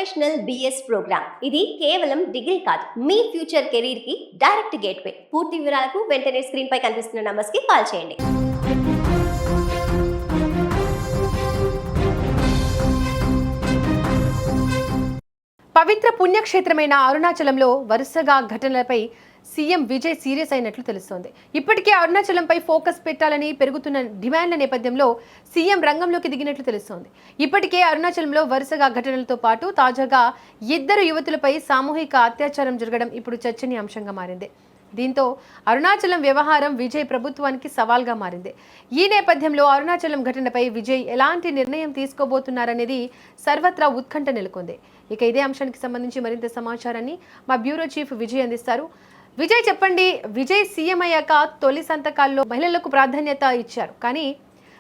Professional BS programme. ఇది కేవలం degree కాదు, మీ ఫ్యూచర్ కెరీర్ కి డైరెక్ట్ గేట్వే. పూర్తి వివరాలకు వెంటనే స్క్రీన్ పై కనిపిస్తున్న నంబర్స్ కి కాల్ చేయండి. పవిత్ర పుణ్యక్షేత్రమైన అరుణాచలంలో వరుసగా ఘటనలపై సీఎం విజయ్ సీరియస్ అయినట్లు తెలుస్తోంది. ఇప్పటికే అరుణాచలంపై ఫోకస్ పెట్టాలని పెరుగుతున్న డిమాండ్ల నేపథ్యంలో సీఎం రంగంలోకి దిగినట్లు తెలుస్తోంది. ఇప్పటికే అరుణాచలంలో వరుసగా ఘటనలతో పాటు తాజాగా 2 యువతులపై సామూహిక అత్యాచారం జరగడం ఇప్పుడు చర్చనీయాంశంగా మారింది. దీంతో అరుణాచలం వ్యవహారం విజయ్ ప్రభుత్వానికి సవాల్గా మారింది. ఈ నేపథ్యంలో అరుణాచలం ఘటనపై విజయ్ ఎలాంటి నిర్ణయం తీసుకోబోతున్నారనేది సర్వత్రా ఉత్కంఠ నెలకొంది. ఇక ఇదే అంశానికి సంబంధించి మరింత సమాచారాన్ని మా బ్యూరో చీఫ్ విజయ్ అందిస్తారు. విజయ్ చెప్పండి, విజయ్ సీఎం అయ్యాక తొలి సంతకాల్లో మహిళలకు ప్రాధాన్యత ఇచ్చారు, కానీ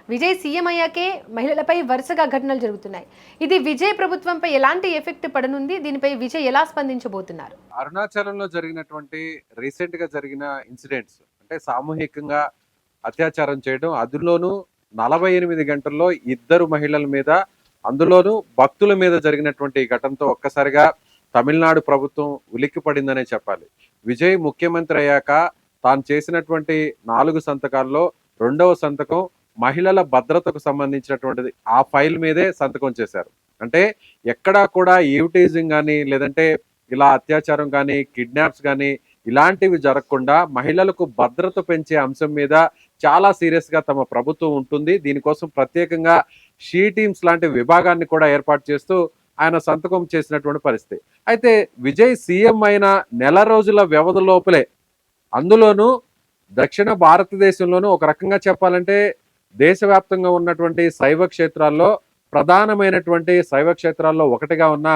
విజయ్ సీఎం అయ్యాకే మహిళలపై వరుసగా ఘటనలు జరుగుతున్నాయి. ఇది విజయ్ ప్రభుత్వంపై ఎలాంటి ఎఫెక్ట్ పడనుంది? దీనిపై విజయ్ ఎలా స్పందించబోతున్నారు? అరుణాచలంలో జరిగినటువంటి రీసెంట్ గా జరిగిన ఇన్సిడెంట్స్ అంటే సామూహికంగా అత్యాచారం చేయడం, అందులోనూ 48 గంటల్లో 2 మహిళల మీద, అందులోనూ భక్తుల మీద జరిగినటువంటి ఘటనతో ఒక్కసారిగా తమిళనాడు ప్రభుత్వం ఉలిక్కిపడిందనే చెప్పాలి. విజయ్ ముఖ్యమంత్రి అయ్యాక తాను చేసినటువంటి 4 సంతకాల్లో 2వ సంతకం మహిళల భద్రతకు సంబంధించినటువంటిది. ఆ ఫైల్ మీదే సంతకం చేశారు. అంటే ఎక్కడా కూడా ఈవిటీజింగ్ కానీ, లేదంటే ఇలా అత్యాచారం కానీ, కిడ్నాప్స్ కానీ ఇలాంటివి జరగకుండా మహిళలకు భద్రత పెంచే అంశం మీద చాలా సీరియస్ గా తమ ప్రభుత్వం ఉంటుంది. దీనికోసం ప్రత్యేకంగా షీ టీమ్స్ లాంటి విభాగాన్ని కూడా ఏర్పాటు చేస్తూ ఆయన సంతకం చేసినటువంటి పరిస్థితి. అయితే విజయ్ సీఎం అయిన నెల రోజుల వ్యవధి లోపలే, అందులోనూ దక్షిణ భారతదేశంలోనూ ఒక రకంగా చెప్పాలంటే దేశవ్యాప్తంగా ఉన్నటువంటి శైవ క్షేత్రాల్లో ప్రధానమైనటువంటి శైవ క్షేత్రాల్లో ఒకటిగా ఉన్న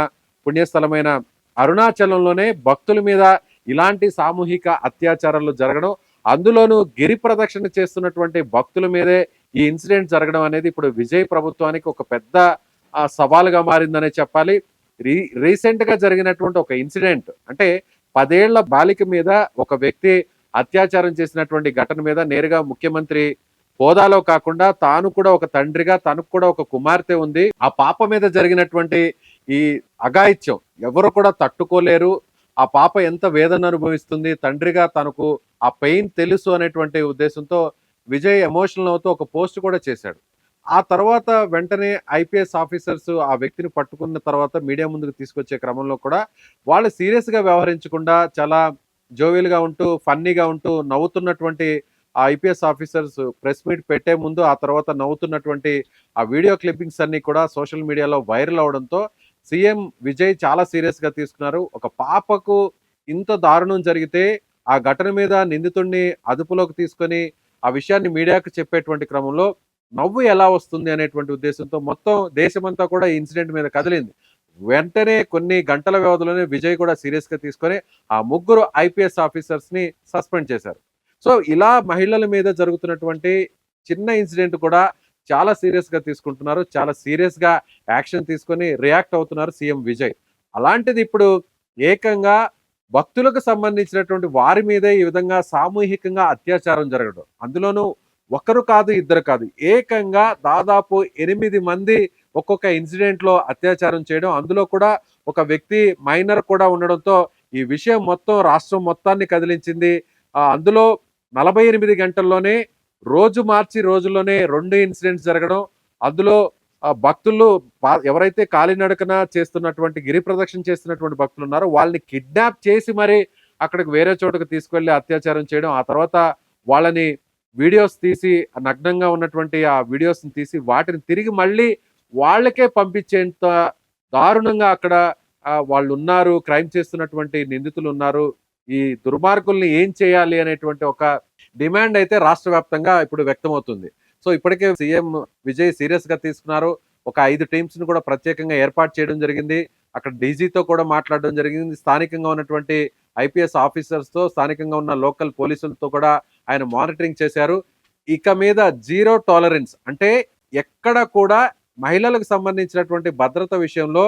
పుణ్యస్థలమైన అరుణాచలంలోనే భక్తుల మీద ఇలాంటి సామూహిక అత్యాచారాలు జరగడం, అందులోనూ గిరి ప్రదక్షిణ చేస్తున్నటువంటి భక్తుల మీదే ఈ ఇన్సిడెంట్ జరగడం అనేది ఇప్పుడు విజయ్ ప్రభుత్వానికి ఒక పెద్ద సవాలుగా మారిందనే చెప్పాలి. రీసెంట్ గా జరిగినటువంటి ఒక ఇన్సిడెంట్ అంటే 10 ఏళ్ల బాలిక మీద ఒక వ్యక్తి అత్యాచారం చేసినటువంటి ఘటన మీద నేరుగా ముఖ్యమంత్రి హోదాలో కాకుండా తాను కూడా ఒక తండ్రిగా, తనకు కూడా ఒక కుమార్తె ఉంది, ఆ పాప మీద జరిగినటువంటి ఈ అఘాయిత్యం ఎవరు కూడా తట్టుకోలేరు, ఆ పాప ఎంత వేదన అనుభవిస్తుంది, తండ్రిగా తనకు ఆ పెయిన్ తెలుసు అనేటువంటి ఉద్దేశంతో విజయ్ ఎమోషనల్ అవుతూ ఒక పోస్ట్ కూడా చేశాడు. ఆ తర్వాత వెంటనే ఐపీఎస్ ఆఫీసర్స్ ఆ వ్యక్తిని పట్టుకున్న తర్వాత మీడియా ముందుకు తీసుకొచ్చే క్రమంలో కూడా వాళ్ళు సీరియస్ గా వ్యవహరించకుండా చాలా జోవియల్గా ఉంటూ, ఫన్నీగా ఉంటూ నవ్వుతున్నటువంటి ఆ ఐపీఎస్ ఆఫీసర్స్ ప్రెస్ మీట్ పెట్టే ముందు ఆ తర్వాత నవ్వుతున్నటువంటి ఆ వీడియో క్లిప్పింగ్స్ అన్ని కూడా సోషల్ మీడియాలో వైరల్ అవడంతో సీఎం విజయ్ చాలా సీరియస్ గా తీసుకున్నారు. ఒక పాపకు ఇంత దారుణం జరిగితే ఆ ఘటన మీద నిందితుడిని అదుపులోకి తీసుకొని ఆ విషయాన్ని మీడియాకు చెప్పేటువంటి క్రమంలో నవ్వు ఎలా వస్తుంది అనేటువంటి ఉద్దేశంతో మొత్తం దేశమంతా కూడా ఈ ఇన్సిడెంట్ మీద కదిలింది. వెంటనే కొన్ని గంటల వ్యవధిలోనే విజయ్ కూడా సీరియస్ గా తీసుకొని ఆ 3 ఐపీఎస్ ఆఫీసర్స్ ని సస్పెండ్ చేశారు. సో ఇలా మహిళల మీద జరుగుతున్నటువంటి చిన్న ఇన్సిడెంట్ కూడా చాలా సీరియస్ గా తీసుకుంటున్నారు, చాలా సీరియస్ గా యాక్షన్ తీసుకొని రియాక్ట్ అవుతున్నారు సీఎం విజయ్. అలాంటిది ఇప్పుడు ఏకంగా భక్తులకు సంబంధించినటువంటి వారి మీదే ఈ విధంగా సామూహికంగా అత్యాచారం జరగడం, అందులోనూ ఒకరు కాదు, 2 కాదు, ఏకంగా దాదాపు 8 మంది ఒక్కొక్క ఇన్సిడెంట్ లో అత్యాచారం చేయడం, అందులో కూడా ఒక వ్యక్తి మైనర్ కూడా ఉండడంతో ఈ విషయం మొత్తం రాష్ట్రం మొత్తాన్ని కదిలించింది. అందులో 48 గంటల్లోనే రోజు మార్చి రోజుల్లోనే 2 ఇన్సిడెంట్స్ జరగడం, అందులో భక్తులు ఎవరైతే కాలినడకన చేస్తున్నటువంటి గిరి ప్రదక్షిణ చేస్తున్నటువంటి భక్తులు ఉన్నారో వాళ్ళని కిడ్నాప్ చేసి మరి అక్కడికి వేరే చోటుకు తీసుకెళ్లి అత్యాచారం చేయడం, ఆ తర్వాత వాళ్ళని వీడియోస్ తీసి నగ్నంగా ఉన్నటువంటి ఆ వీడియోస్ ని తీసి వాటిని తిరిగి మళ్ళీ వాళ్ళకే పంపించేంత దారుణంగా అక్కడ వాళ్ళు ఉన్నారు, క్రైమ్ చేస్తున్నటువంటి నిందితులు ఉన్నారు. ఈ దుర్మార్గుల్ని ఏం చేయాలి అనేటువంటి ఒక డిమాండ్ అయితే రాష్ట్ర వ్యాప్తంగా ఇప్పుడు వ్యక్తమవుతుంది. సో ఇప్పటికే సీఎం విజయ్ సీరియస్ గా తీసుకున్నారు. ఒక 5 టీమ్స్ ని కూడా ప్రత్యేకంగా ఏర్పాటు చేయడం జరిగింది. అక్కడ డీజీతో కూడా మాట్లాడడం జరిగింది. స్థానికంగా ఉన్నటువంటి ఐపీఎస్ ఆఫీసర్స్ తో, స్థానికంగా ఉన్న లోకల్ పోలీసులతో కూడా ఆయన మానిటరింగ్ చేశారు. ఇక మీద 0 టాలరెన్స్, అంటే ఎక్కడ కూడా మహిళలకు సంబంధించినటువంటి భద్రత విషయంలో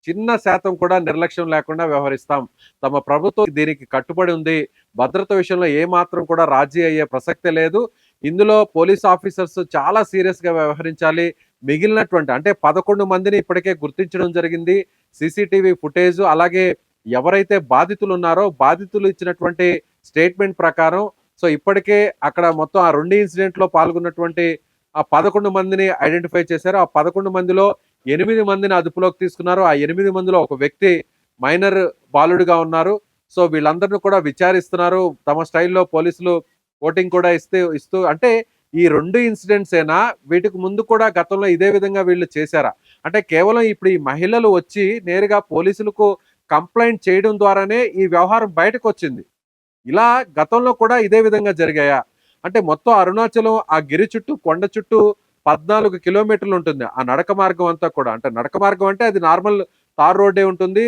చిన్న శాతం కూడా నిర్లక్ష్యం లేకుండా వ్యవహరిస్తాం. తమ ప్రభుత్వం దీనికి కట్టుబడి ఉంది. భద్రత విషయంలో ఏ మాత్రం కూడా రాజీ అయ్యే ప్రసక్తే లేదు. ఇందులో పోలీస్ ఆఫీసర్స్ చాలా సీరియస్ గా వ్యవహరించాలి. మిగిలినటువంటి అంటే 11 మందిని ఇప్పటికే గుర్తించడం జరిగింది. సీసీటీవీ ఫుటేజ్, అలాగే ఎవరైతే బాధితులు ఉన్నారో బాధితులు ఇచ్చినటువంటి స్టేట్మెంట్ ప్రకారం సో ఇప్పటికే అక్కడ మొత్తం ఆ 2 ఇన్సిడెంట్లో పాల్గొన్నటువంటి ఆ 11 మందిని ఐడెంటిఫై చేశారు. ఆ 11 మందిలో 8 మందిని అదుపులోకి తీసుకున్నారు. ఆ 8 మందిలో ఒక వ్యక్తి మైనర్ బాలుడిగా ఉన్నారు. సో వీళ్ళందరినీ కూడా విచారిస్తున్నారు. తమ స్టైల్లో పోలీసులు ఓటింగ్ కూడా ఇస్తూ అంటే ఈ 2 ఇన్సిడెంట్స్ ఏనా, వీటికి ముందు కూడా గతంలో ఇదే విధంగా వీళ్ళు చేశారా? అంటే కేవలం ఇప్పుడు ఈ మహిళలు వచ్చి నేరుగా పోలీసులకు కంప్లైంట్ చేయడం ద్వారానే ఈ వ్యవహారం బయటకు వచ్చింది. ఇలా గతంలో కూడా ఇదే విధంగా జరిగాయా? అంటే మొత్తం అరుణాచలం ఆ గిరి చుట్టూ కొండ చుట్టూ 14 కిలోమీటర్లు ఉంటుంది ఆ నడక మార్గం అంతా కూడా. అంటే నడక మార్గం అంటే అది నార్మల్ తార్ రోడ్డే ఉంటుంది.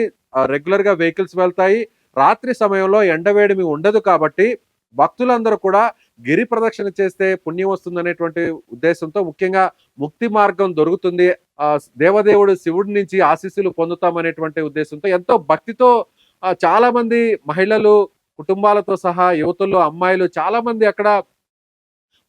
రెగ్యులర్ గా వెహికల్స్ వెళ్తాయి. రాత్రి సమయంలో ఎండవేడిమి ఉండదు కాబట్టి భక్తులందరూ కూడా గిరి ప్రదక్షిణ చేస్తే పుణ్యం వస్తుందనేటువంటి ఉద్దేశంతో, ముఖ్యంగా ముక్తి మార్గం దొరుకుతుంది, దేవదేవుడు శివుడి నుంచి ఆశీస్సులు పొందుతామనేటువంటి ఉద్దేశంతో ఎంతో భక్తితో చాలా మంది మహిళలు కుటుంబాలతో సహా యువతులు, అమ్మాయిలు చాలా మంది అక్కడ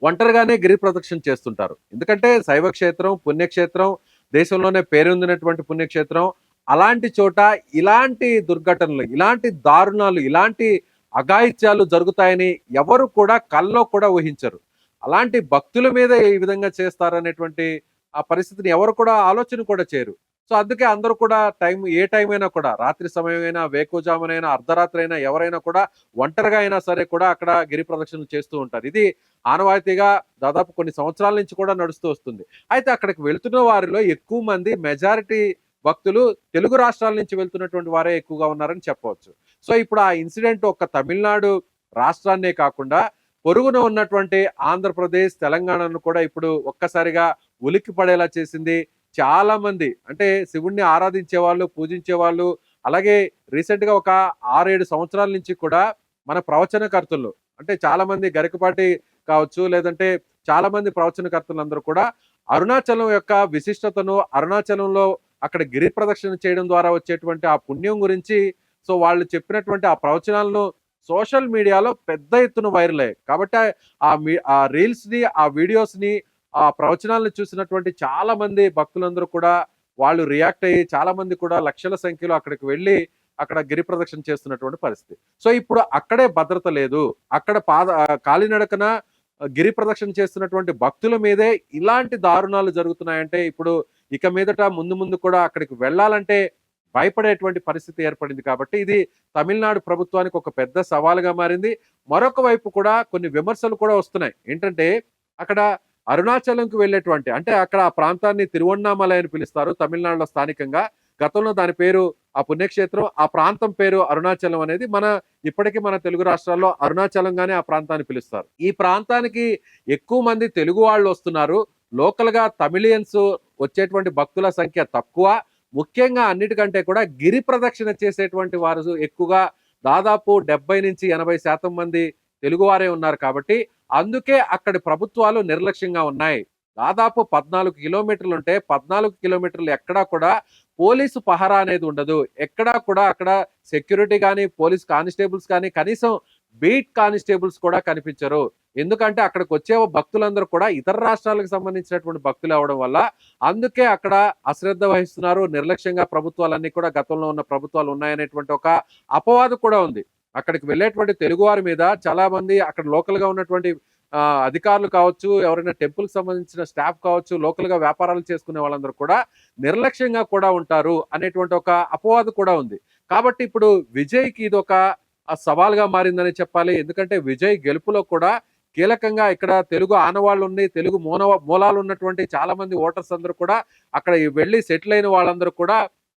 ఒంటరిగానే గిరి ప్రదక్షిణ చేస్తుంటారు. ఎందుకంటే శైవ క్షేత్రం, పుణ్యక్షేత్రం, దేశంలోనే పేరొందినటువంటి పుణ్యక్షేత్రం. అలాంటి చోట ఇలాంటి దుర్ఘటనలు, ఇలాంటి దారుణాలు, ఇలాంటి అఘాయిత్యాలు జరుగుతాయని ఎవరు కూడా కల్లో కూడా ఊహించరు. అలాంటి భక్తుల మీద ఈ విధంగా చేస్తారనేటువంటి ఆ పరిస్థితిని ఎవరు కూడా ఆలోచన కూడా చేయరు. సో అందుకే అందరూ కూడా ఏ టైం అయినా కూడా, రాత్రి సమయమైనా, వేకువజామునైనా, అర్ధరాత్రి అయినా, ఎవరైనా కూడా ఒంటరిగా అయినా సరే కూడా అక్కడ గిరి ప్రదక్షిణ చేస్తూ ఉంటారు. ఇది ఆనవాయితీగా దాదాపు కొన్ని సంవత్సరాల నుంచి కూడా నడుస్తూ వస్తుంది. అయితే అక్కడికి వెళ్తున్న వారిలో ఎక్కువ మంది, మెజారిటీ భక్తులు తెలుగు రాష్ట్రాల నుంచి వెళ్తున్నటువంటి వారే ఎక్కువగా ఉన్నారని చెప్పవచ్చు. సో ఇప్పుడు ఆ ఇన్సిడెంట్ ఒక్క తమిళనాడు రాష్ట్రాన్నే కాకుండా పొరుగున ఉన్నటువంటి ఆంధ్రప్రదేశ్, తెలంగాణను కూడా ఇప్పుడు ఒక్కసారిగా ఉలిక్కి పడేలా చేసింది. చాలా మంది అంటే శివుణ్ణి ఆరాధించే వాళ్ళు, పూజించే వాళ్ళు, అలాగే రీసెంట్ గా ఒక 6-7 సంవత్సరాల నుంచి కూడా మన ప్రవచనకర్తలు అంటే చాలా మంది గరికపాటి కావచ్చు, లేదంటే చాలా మంది ప్రవచనకర్తలందరూ కూడా అరుణాచలం యొక్క విశిష్టతను, అరుణాచలంలో అక్కడ గిరి ప్రదక్షిణ చేయడం ద్వారా వచ్చేటువంటి ఆ పుణ్యం గురించి సో వాళ్ళు చెప్పినటువంటి ఆ ప్రవచనాలను సోషల్ మీడియాలో పెద్ద ఎత్తున వైరల్ అయ్యాయి. కాబట్టి ఆ రీల్స్ ని, ఆ వీడియోస్ ని, ఆ ప్రవచనాలను చూసినటువంటి చాలా మంది భక్తులందరూ కూడా వాళ్ళు రియాక్ట్ అయ్యి చాలా మంది కూడా లక్షల సంఖ్యలో అక్కడికి వెళ్ళి అక్కడ గిరి ప్రదక్షిణ చేస్తున్నటువంటి పరిస్థితి. సో ఇప్పుడు అక్కడే భద్రత లేదు. అక్కడ కాలినడకన గిరి ప్రదక్షిణ చేస్తున్నటువంటి భక్తుల మీదే ఇలాంటి దారుణాలు జరుగుతున్నాయంటే ఇప్పుడు ఇక మీదట ముందు కూడా అక్కడికి వెళ్ళాలంటే భయపడేటువంటి పరిస్థితి ఏర్పడింది. కాబట్టి ఇది తమిళనాడు ప్రభుత్వానికి ఒక పెద్ద సవాలుగా మారింది. మరొక వైపు కూడా కొన్ని విమర్శలు కూడా వస్తున్నాయి. ఏంటంటే అక్కడ అరుణాచలంకి వెళ్ళేటువంటి అంటే అక్కడ ఆ ప్రాంతాన్ని తిరువన్నామలై అని పిలుస్తారు తమిళనాడులో స్థానికంగా. గతంలో దాని పేరు ఆ పుణ్యక్షేత్రం, ఆ ప్రాంతం పేరు అరుణాచలం అనేది ఇప్పటికీ మన తెలుగు రాష్ట్రాల్లో అరుణాచలంగానే ఆ ప్రాంతాన్ని పిలుస్తారు. ఈ ప్రాంతానికి ఎక్కువ మంది తెలుగు వాళ్ళు వస్తున్నారు. లోకల్ గా తమిళియన్స్ వచ్చేటువంటి భక్తుల సంఖ్య తక్కువ. ముఖ్యంగా అన్నిటికంటే కూడా గిరి ప్రదక్షిణ చేసేటువంటి వారు ఎక్కువగా, దాదాపు 70-80% మంది తెలుగువారే ఉన్నారు. కాబట్టి అందుకే అక్కడి ప్రభుత్వాలు నిర్లక్ష్యంగా ఉన్నాయి. దాదాపు 14 కిలోమీటర్లు ఉంటే 14 కిలోమీటర్లు ఎక్కడా కూడా పోలీసు పహరా అనేది ఉండదు. ఎక్కడా కూడా అక్కడ సెక్యూరిటీ కానీ, పోలీస్ కానిస్టేబుల్స్ కానీ, కనీసం బీట్ కానిస్టేబుల్స్ కూడా కనిపించరు. ఎందుకంటే అక్కడికి వచ్చే భక్తులందరూ కూడా ఇతర రాష్ట్రాలకు సంబంధించినటువంటి భక్తులు అవడం వల్ల అందుకే అక్కడ అశ్రద్ధ వహిస్తున్నారు. నిర్లక్ష్యంగా ప్రభుత్వాలన్నీ కూడా గతంలో ఉన్న ప్రభుత్వాలు ఉన్నాయనేటువంటి ఒక అపవాదు కూడా ఉంది. అక్కడికి వెళ్ళేటువంటి తెలుగువారి మీద చాలా మంది అక్కడ లోకల్ గా ఉన్నటువంటి అధికారులు కావచ్చు, ఎవరైనా టెంపుల్ కి సంబంధించిన స్టాఫ్ కావచ్చు, లోకల్ గా వ్యాపారాలు చేసుకునే వాళ్ళందరూ కూడా నిర్లక్ష్యంగా కూడా ఉంటారు అనేటువంటి ఒక అపవాదు కూడా ఉంది. కాబట్టి ఇప్పుడు విజయ్కి ఇది ఒక సవాల్గా మారిందని చెప్పాలి. ఎందుకంటే విజయ్ గెలుపులో కూడా కీలకంగా ఇక్కడ తెలుగు ఆనవాళ్ళు ఉంది, తెలుగు మూలాలు ఉన్నటువంటి చాలా మంది ఓటర్స్ అందరూ కూడా అక్కడ వెళ్ళి సెటిల్ అయిన వాళ్ళందరూ కూడా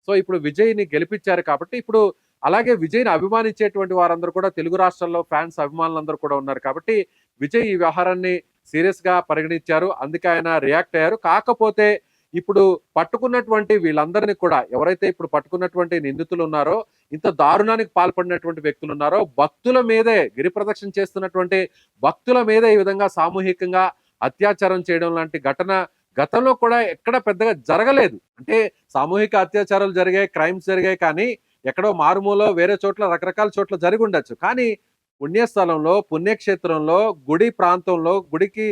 సో ఇప్పుడు విజయ్ని గెలిపించారు. కాబట్టి ఇప్పుడు అలాగే విజయ్ని అభిమానించేటువంటి వారందరూ కూడా తెలుగు రాష్ట్రాల్లో ఫ్యాన్స్, అభిమానులందరూ కూడా ఉన్నారు. కాబట్టి విజయ్ ఈ వ్యవహారాన్ని సీరియస్ గా పరిగణించారు. అందుకే ఆయన రియాక్ట్ అయ్యారు. కాకపోతే ఇప్పుడు పట్టుకున్నటువంటి వీళ్ళందరినీ కూడా, ఎవరైతే ఇప్పుడు పట్టుకున్నటువంటి నిందితులు ఉన్నారో, ఇంత దారుణానికి పాల్పడినటువంటి వ్యక్తులు ఉన్నారో, భక్తుల మీదే గిరి ప్రదక్షిణ చేస్తున్నటువంటి భక్తుల మీద ఈ విధంగా సామూహికంగా అత్యాచారం చేయడం లాంటి ఘటన గతంలో కూడా ఎక్కడ పెద్దగా జరగలేదు. అంటే సామూహిక అత్యాచారాలు జరిగాయి, క్రైమ్స్ జరిగాయి, కానీ ఎక్కడో మారుమూలో వేరే చోట్ల రకరకాల చోట్ల జరిగి ఉండొచ్చు. కానీ పుణ్యస్థలంలో, పుణ్యక్షేత్రంలో, గుడి ప్రాంతంలో, గుడికి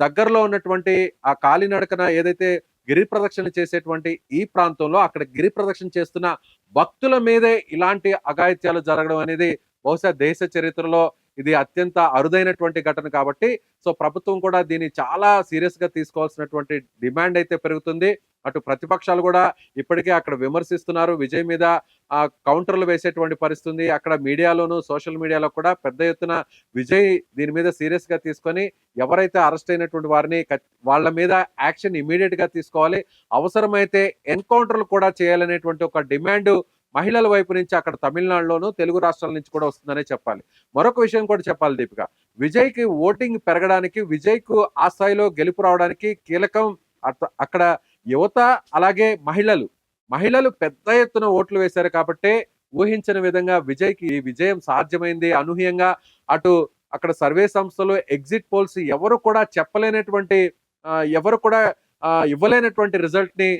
దగ్గరలో ఉన్నటువంటి ఆ కాలినడకన ఏదైతే గిరి ప్రదక్షిణ చేసేటువంటి ఈ ప్రాంతంలో అక్కడ గిరి ప్రదక్షిణ చేస్తున్న భక్తుల మీదే ఇలాంటి అఘాయిత్యాలు జరగడం అనేది బహుశా దేశ చరిత్రలో ఇది అత్యంత అరుదైనటువంటి ఘటన కాబట్టి సో ప్రభుత్వం కూడా దీన్ని చాలా సీరియస్ గా తీసుకోవాల్సినటువంటి డిమాండ్ అయితే పెరుగుతుంది. అటు ప్రతిపక్షాలు కూడా ఇప్పటికే అక్కడ విమర్శిస్తున్నారు, విజయ్ మీద కౌంటర్లు వేసేటువంటి పరిస్థితి. అక్కడ మీడియాలోను సోషల్ మీడియాలో కూడా పెద్ద ఎత్తున విజయ్ దీని మీద సీరియస్ గా తీసుకొని ఎవరైతే అరెస్ట్ అయినటువంటి వారిని వాళ్ళ మీద యాక్షన్ ఇమీడియట్ గా తీసుకోవాలి, అవసరమైతే ఎన్కౌంటర్లు కూడా చేయాలనేటువంటి ఒక డిమాండ్ మహిళల వైపు నుంచి అక్కడ తమిళనాడులోను తెలుగు రాష్ట్రాల నుంచి కూడా వస్తుందనే చెప్పాలి. మరొక విషయం కూడా చెప్పాలి దీపిక, విజయ్కి ఓటింగ్ పెరగడానికి, విజయ్కు ఆ స్థాయిలో గెలుపు రావడానికి కీలకం అక్కడ యువత, అలాగే మహిళలు పెద్ద ఎత్తున ఓట్లు వేశారు కాబట్టి ఊహించిన విధంగా విజయ్కి ఈ విజయం సాధ్యమైంది. అనూహ్యంగా అటు అక్కడ సర్వే సంస్థలు, ఎగ్జిట్ పోల్స్ ఎవరు కూడా చెప్పలేనటువంటి ఎవరు కూడా ఇవ్వలేనటువంటి రిజల్ట్ ని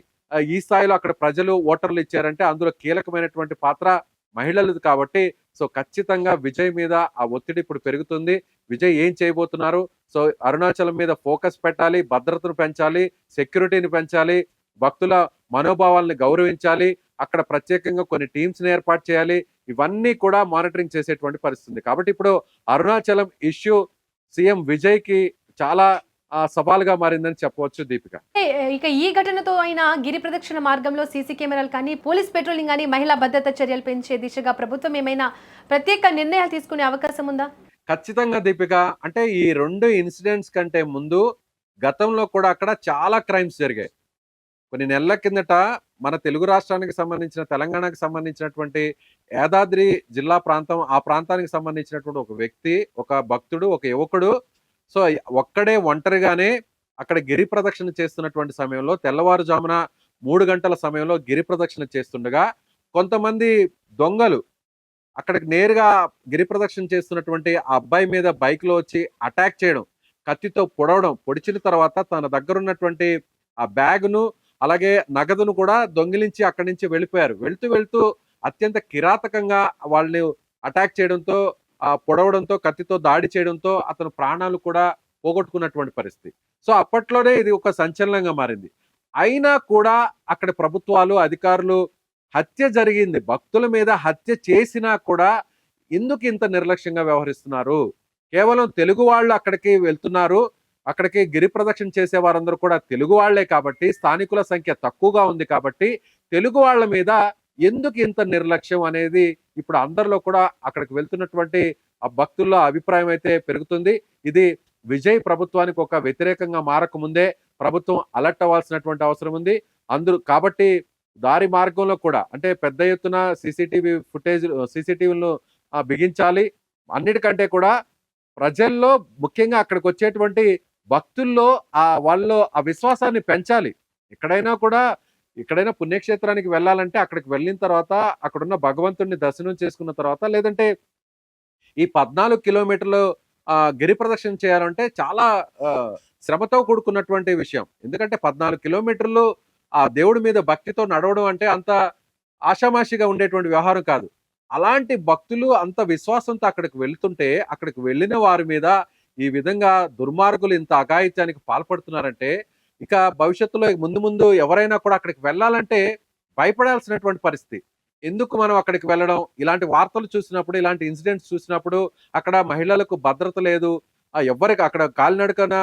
ఈ స్థాయిలో అక్కడ ప్రజలు ఓటర్లు ఇచ్చారంటే అందులో కీలకమైనటువంటి పాత్ర మహిళలది కాబట్టి సో ఖచ్చితంగా విజయ్ మీద ఆ ఒత్తిడి ఇప్పుడు పెరుగుతుంది. విజయ్ ఏం చేయబోతున్నారు? సో అరుణాచలం మీద ఫోకస్ పెట్టాలి, భద్రతను పెంచాలి, సెక్యూరిటీని పెంచాలి, భక్తుల మనోభావాలను గౌరవించాలి, అక్కడ ప్రత్యేకంగా కొన్ని టీమ్స్ ని ఏర్పాటు చేయాలి. ఇవన్నీ కూడా మానిటరింగ్ చేసేటువంటి పరిస్థితి. కాబట్టి ఇప్పుడు అరుణాచలం ఇష్యూ సీఎం విజయ్ కి చాలా సవాలుగా మారిందని చెప్పవచ్చు దీపిక. ఇక ఈ ఘటనతో అయినా గిరి ప్రదక్షిణ మార్గంలో సీసీ కెమెరాలు కానీ, పోలీస్ పెట్రోలింగ్ కానీ, మహిళా భద్రత చర్యలు పెంచే దిశగా ప్రభుత్వం ఏమైనా ప్రత్యేక నిర్ణయాలు తీసుకునే అవకాశం ఉందా? ఖచ్చితంగా దీపిక. అంటే ఈ 2 ఇన్సిడెంట్స్ కంటే ముందు గతంలో కూడా అక్కడ చాలా క్రైమ్స్ జరిగాయి. కొన్ని నెలల కిందట మన తెలుగు రాష్ట్రానికి సంబంధించిన, తెలంగాణకు సంబంధించినటువంటి యాదాద్రి జిల్లా ప్రాంతం, ఆ ప్రాంతానికి సంబంధించినటువంటి ఒక వ్యక్తి, ఒక భక్తుడు, ఒక యువకుడు సో ఒక్కడే ఒంటరిగానే అక్కడ గిరి ప్రదక్షిణ చేస్తున్నటువంటి సమయంలో తెల్లవారుజామున 3 గంటల సమయంలో గిరి ప్రదక్షిణ చేస్తుండగా కొంతమంది దొంగలు అక్కడికి నేరుగా గిరి ప్రదక్షిణ చేస్తున్నటువంటి ఆ అబ్బాయి మీద బైక్ లో వచ్చి అటాక్ చేయడం, కత్తితో పొడిచిన తర్వాత తన దగ్గర ఉన్నటువంటి ఆ బ్యాగును అలాగే నగదును కూడా దొంగిలించి అక్కడి నుంచి వెళ్ళిపోయారు. వెళ్తూ అత్యంత కిరాతకంగా వాళ్ళని అటాక్ చేయడంతో, పొడవడంతో, కత్తితో దాడి చేయడంతో అతను ప్రాణాలు కూడా పోగొట్టుకున్నటువంటి పరిస్థితి. సో అప్పట్లోనే ఇది ఒక సంచలనంగా మారింది. అయినా కూడా అక్కడ ప్రభుత్వాలు, అధికారులు హత్య జరిగింది, భక్తుల మీద హత్య చేసినా కూడా ఎందుకు ఇంత నిర్లక్ష్యంగా వ్యవహరిస్తున్నారు? కేవలం తెలుగు వాళ్ళు అక్కడికి వెళ్తున్నారు, అక్కడికి గిరి ప్రదక్షిణ చేసే వారందరూ కూడా తెలుగు వాళ్లే కాబట్టి, స్థానికుల సంఖ్య తక్కువగా ఉంది కాబట్టి తెలుగు వాళ్ళ మీద ఎందుకు ఇంత నిర్లక్ష్యం అనేది ఇప్పుడు అందరిలో కూడా అక్కడికి వెళ్తున్నటువంటి ఆ భక్తుల్లో అభిప్రాయం అయితే పెరుగుతుంది. ఇది విజయ్ ప్రభుత్వానికి ఒక వ్యతిరేకంగా మారకముందే ప్రభుత్వం అలర్ట్ అవ్వాల్సినటువంటి అవసరం ఉంది. కాబట్టి దారి మార్గంలో కూడా అంటే పెద్ద ఎత్తున సీసీటీవీలను బిగించాలి. అన్నిటికంటే కూడా ప్రజల్లో, ముఖ్యంగా అక్కడికి వచ్చేటువంటి భక్తుల్లో వాళ్ళలో ఆ విశ్వాసాన్ని పెంచాలి. ఎక్కడైనా పుణ్యక్షేత్రానికి వెళ్ళాలంటే అక్కడికి వెళ్ళిన తర్వాత అక్కడున్న భగవంతుడిని దర్శనం చేసుకున్న తర్వాత, లేదంటే ఈ 14 కిలోమీటర్లు గిరి ప్రదక్షిణ చేయాలంటే చాలా శ్రమతో కూడుకున్నటువంటి విషయం. ఎందుకంటే 14 కిలోమీటర్లు ఆ దేవుడి మీద భక్తితో నడవడం అంటే అంత ఆషామాషిగా ఉండేటువంటి వ్యవహారం కాదు. అలాంటి భక్తులు అంత విశ్వాసంతో అక్కడికి వెళ్తుంటే, అక్కడికి వెళ్ళిన వారి మీద ఈ విధంగా దుర్మార్గులు ఇంత అఘాయిత్యానికి పాల్పడుతున్నారంటే ఇక భవిష్యత్తులో ముందు ఎవరైనా కూడా అక్కడికి వెళ్ళాలంటే భయపడాల్సినటువంటి పరిస్థితి. ఎందుకు మనం అక్కడికి వెళ్ళడం? ఇలాంటి వార్తలు చూసినప్పుడు, ఇలాంటి ఇన్సిడెంట్స్ చూసినప్పుడు అక్కడ మహిళలకు భద్రత లేదు, ఎవరికి అక్కడ కాలినడకన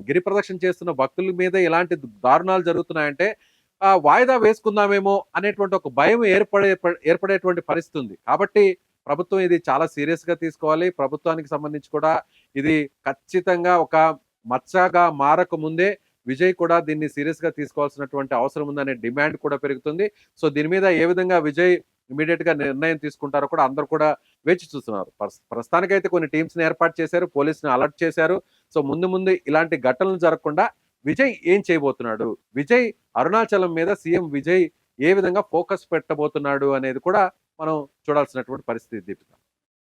గిరి ప్రదక్షిణ చేస్తున్న భక్తుల మీద ఇలాంటి దారుణాలు జరుగుతున్నాయంటే వాయిదా వేసుకుందామేమో అనేటువంటి ఒక భయం ఏర్పడేటువంటి పరిస్థితి ఉంది. కాబట్టి ప్రభుత్వం ఇది చాలా సీరియస్ గా తీసుకోవాలి. ప్రభుత్వానికి సంబంధించి కూడా ఇది ఖచ్చితంగా ఒక మచ్చగా మారక ముందే విజయ్ కూడా దీన్ని సీరియస్ గా తీసుకోవాల్సినటువంటి అవసరం ఉందనే డిమాండ్ కూడా పెరుగుతుంది. సో దీని మీద ఏ విధంగా విజయ్ ఇమీడియట్ గా నిర్ణయం తీసుకుంటారో కూడా అందరూ కూడా వేచి చూస్తున్నారు. ప్రస్తుతానికైతే కొన్ని టీమ్స్ ని ఏర్పాటు చేశారు, పోలీసుని అలర్ట్ చేశారు. సో ముందు ఇలాంటి ఘటనలు జరగకుండా విజయ్ ఏం చేయబోతున్నాడు, విజయ్ అరుణాచలం మీద సీఎం విజయ్ ఏ విధంగా ఫోకస్ పెట్టబోతున్నాడు అనేది కూడా మనం చూడాల్సినటువంటి పరిస్థితి Deepika.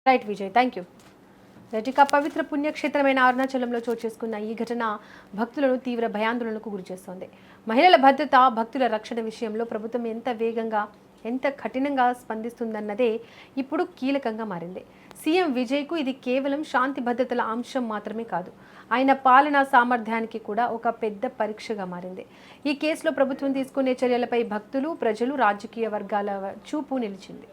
Right Vijay, thank you. ఇక పవిత్ర పుణ్యక్షేత్రమైన అరుణాచలంలో చోటు చేసుకున్న ఈ ఘటన భక్తులను తీవ్ర భయాందోళనకు గురిచేస్తోంది. మహిళల భద్రత, భక్తుల రక్షణ విషయంలో ప్రభుత్వం ఎంత వేగంగా ఎంత కఠినంగా స్పందిస్తుందన్నదే ఇప్పుడు కీలకంగా మారింది. సీఎం విజయ్కు ఇది కేవలం శాంతి భద్రతల అంశం మాత్రమే కాదు, ఆయన పాలనా సామర్థ్యానికి కూడా ఒక పెద్ద పరీక్షగా మారింది. ఈ కేసులో ప్రభుత్వం తీసుకునే చర్యలపై భక్తులు, ప్రజలు, రాజకీయ వర్గాల చూపు నిలిచింది.